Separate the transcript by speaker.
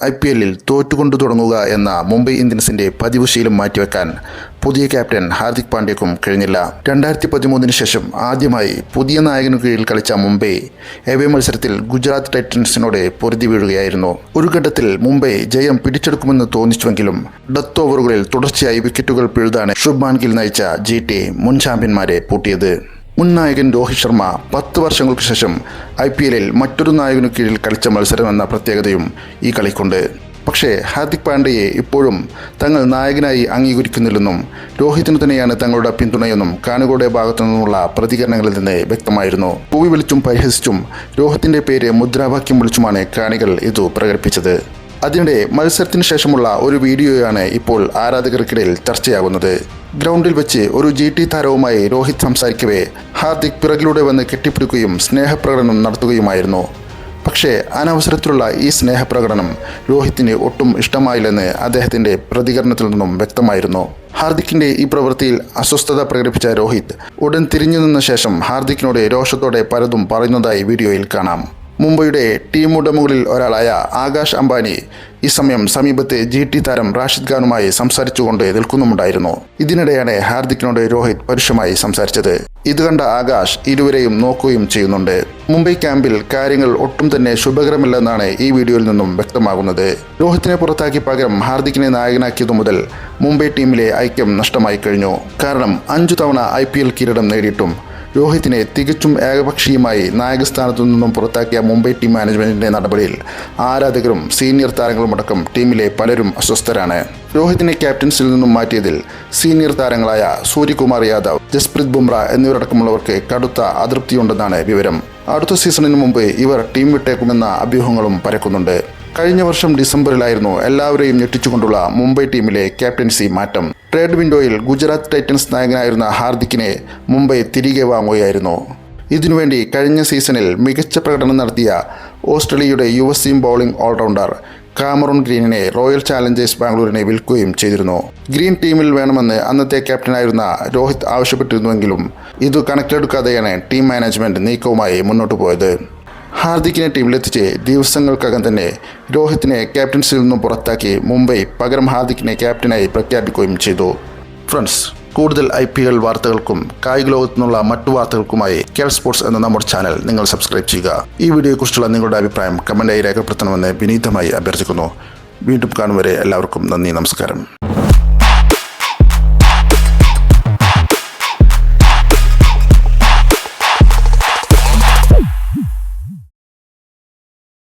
Speaker 1: IPLൽ തോറ്റുകൊണ്ടു തുടങ്ങുക എന്ന മുംബൈ ഇന്ത്യൻസിന്റെ പതിവ് ശീലം മാറ്റിവെക്കാൻ പുതിയ ക്യാപ്റ്റൻ ഹാർദിക് പാണ്ഡ്യയ്ക്കും കഴിഞ്ഞില്ല. 2013 ശേഷം ആദ്യമായി പുതിയ നായകനു കീഴിൽ കളിച്ച മുംബൈ എവേ മത്സരത്തിൽ ഗുജറാത്ത് ടൈറ്റൻസിനോട് പൊരുതി വീഴുകയായിരുന്നു. ഒരു ഘട്ടത്തിൽ മുംബൈ ജയം പിടിച്ചെടുക്കുമെന്ന് തോന്നിച്ചുവെങ്കിലും ഡെത്ത് ഓവറുകളിൽ തുടർച്ചയായി വിക്കറ്റുകൾ പിഴുതാണ് ശുഭ്മാൻ ഗിൽ നയിച്ച GT മുൻ ചാമ്പ്യന്മാരെ പൂട്ടിയത്. മുൻ നായകൻ രോഹിത് ശർമ്മ 10 വർഷങ്ങൾക്ക് ശേഷം IPLൽ മറ്റൊരു നായകനു കീഴിൽ കളിച്ച മത്സരം എന്ന പ്രത്യേകതയും ഈ കളിക്കുണ്ട്. പക്ഷേ ഹാർദിക് പാണ്ഡ്യയെ ഇപ്പോഴും തങ്ങൾ നായകനായി അംഗീകരിക്കുന്നില്ലെന്നും രോഹിതിന് തന്നെയാണ് തങ്ങളുടെ പിന്തുണയെന്നും കാണികളുടെ ഭാഗത്തു നിന്നുള്ള പ്രതികരണങ്ങളിൽ നിന്ന് വ്യക്തമായിരുന്നു. പൂവി വിളിച്ചും പരിഹസിച്ചും രോഹിതിന്റെ പേര് മുദ്രാവാക്യം വിളിച്ചുമാണ് കാണികൾ ഇത് പ്രകടിപ്പിച്ചത്. അതിനിടെ മത്സരത്തിന് ശേഷമുള്ള ഒരു വീഡിയോയാണ് ഇപ്പോൾ ആരാധകർക്കിടയിൽ ചർച്ചയാകുന്നത്. ഗ്രൗണ്ടിൽ വെച്ച് ഒരു GT താരവുമായി രോഹിത് സംസാരിക്കവേ ഹാർദിക് പിറകിലൂടെ വന്ന് കെട്ടിപ്പിടിക്കുകയും സ്നേഹപ്രകടനം നടത്തുകയുമായിരുന്നു. പക്ഷേ അനവസരത്തിലുള്ള ഈ സ്നേഹപ്രകടനം രോഹിത്തിന് ഒട്ടും ഇഷ്ടമായില്ലെന്ന് അദ്ദേഹത്തിൻ്റെ പ്രതികരണത്തിൽ നിന്നും വ്യക്തമായിരുന്നു. ഹാർദിക്കിൻ്റെ ഈ പ്രവൃത്തിയിൽ അസ്വസ്ഥത പ്രകടിപ്പിച്ച രോഹിത് ഉടൻ തിരിഞ്ഞു നിന്ന ശേഷം ഹാർദിക്കിനോട് രോഷത്തോടെ പലതും പറയുന്നതായി വീഡിയോയിൽ കാണാം. മുംബൈയുടെ ടീം ഉടമകളിൽ ഒരാളായ ആകാശ് അംബാനി ഈ സമയം സമീപത്തെ GT താരം റാഷിദ് ഖാനുമായി സംസാരിച്ചുകൊണ്ട് നിൽക്കുന്നുമുണ്ടായിരുന്നു. ഇതിനിടെയാണ് ഹാർദിക്കിനോട് രോഹിത് പരുഷമായി സംസാരിച്ചത്. ഇത് കണ്ട ആകാശ് ഇരുവരെയും നോക്കുകയും ചെയ്യുന്നുണ്ട്. മുംബൈ ക്യാമ്പിൽ കാര്യങ്ങൾ ഒട്ടും തന്നെ ശുഭകരമല്ലെന്നാണ് ഈ വീഡിയോയിൽ നിന്നും വ്യക്തമാകുന്നത്. രോഹിത്തിനെ പുറത്താക്കി പകരം ഹാർദിക്കിനെ നായകനാക്കിയതു മുതൽ മുംബൈ ടീമിലെ ഐക്യം നഷ്ടമായി കഴിഞ്ഞു. കാരണം 5 തവണ IPL കിരീടം നേടിയിട്ടും രോഹിത്തിനെ തികച്ചും ഏകപക്ഷീയമായി നായകസ്ഥാനത്തു നിന്നും പുറത്താക്കിയ മുംബൈ ടീം മാനേജ്മെന്റിന്റെ നടപടിയിൽ ആരാധകരും സീനിയർ താരങ്ങളുമടക്കം ടീമിലെ പലരും അസ്വസ്ഥരാണ്. രോഹിത്തിനെ ക്യാപ്റ്റൻസിൽ നിന്നും മാറ്റിയതിൽ സീനിയർ താരങ്ങളായ സൂര്യകുമാർ യാദവ്, ജസ്പ്രീത് ബുംറ എന്നിവരടക്കമുള്ളവർക്ക് കടുത്ത അതൃപ്തിയുണ്ടെന്നാണ് വിവരം. അടുത്ത സീസണിന് മുമ്പ് ഇവർ ടീം വിട്ടേക്കുമെന്ന അഭ്യൂഹങ്ങളും പരക്കുന്നുണ്ട്. കഴിഞ്ഞ വർഷം ഡിസംബറിലായിരുന്നു എല്ലാവരെയും ഞെട്ടിച്ചുകൊണ്ടുള്ള മുംബൈ ടീമിലെ ക്യാപ്റ്റൻസി മാറ്റം. ട്രേഡ് വിൻഡോയിൽ ഗുജറാത്ത് ടൈറ്റൻസ് നായകനായിരുന്ന ഹാർദിക്കിനെ മുംബൈ തിരികെ വാങ്ങുകയായിരുന്നു. ഇതിനുവേണ്ടി കഴിഞ്ഞ സീസണിൽ മികച്ച പ്രകടനം നടത്തിയ ഓസ്ട്രേലിയയുടെ യുവസീം ബൗളിംഗ് ഓൾറൗണ്ടർ കാമറൂൺ ഗ്രീനിനെ റോയൽ ചാലഞ്ചേഴ്സ് ബാംഗ്ലൂരിനെ വിൽക്കുകയും ചെയ്തിരുന്നു. ഗ്രീൻ ടീമിൽ വേണമെന്ന് അന്നത്തെ ക്യാപ്റ്റനായിരുന്ന രോഹിത് ആവശ്യപ്പെട്ടിരുന്നുവെങ്കിലും ഇത് കണക്കിലെടുക്കാതെയാണ് ടീം മാനേജ്മെന്റ് നീക്കവുമായി മുന്നോട്ടു പോയത്. ഹാർദിക്കിനെ ടീമിലെത്തിച്ച് ദിവസങ്ങൾക്കകം തന്നെ രോഹിത്തിനെ ക്യാപ്റ്റൻസിൽ നിന്നും പുറത്താക്കി മുംബൈ പകരം ഹാർദിക്കിനെ ക്യാപ്റ്റനായി പ്രഖ്യാപിക്കുകയും ചെയ്തു. ഫ്രണ്ട്സ്, കൂടുതൽ IPL വാർത്തകൾക്കും കായിക ലോകത്തു നിന്നുള്ള മറ്റു വാർത്തകൾക്കുമായി കേരള സ്പോർട്സ് എന്ന നമ്മുടെ ചാനൽ നിങ്ങൾ സബ്സ്ക്രൈബ് ചെയ്യുക. ഈ വീഡിയോയെക്കുറിച്ചുള്ള നിങ്ങളുടെ അഭിപ്രായം കമന്റായി രേഖപ്പെടുത്തണമെന്ന് വിനീതമായി അഭ്യർത്ഥിക്കുന്നു. വീണ്ടും കാണും വരെ എല്ലാവർക്കും നന്ദി, നമസ്കാരം.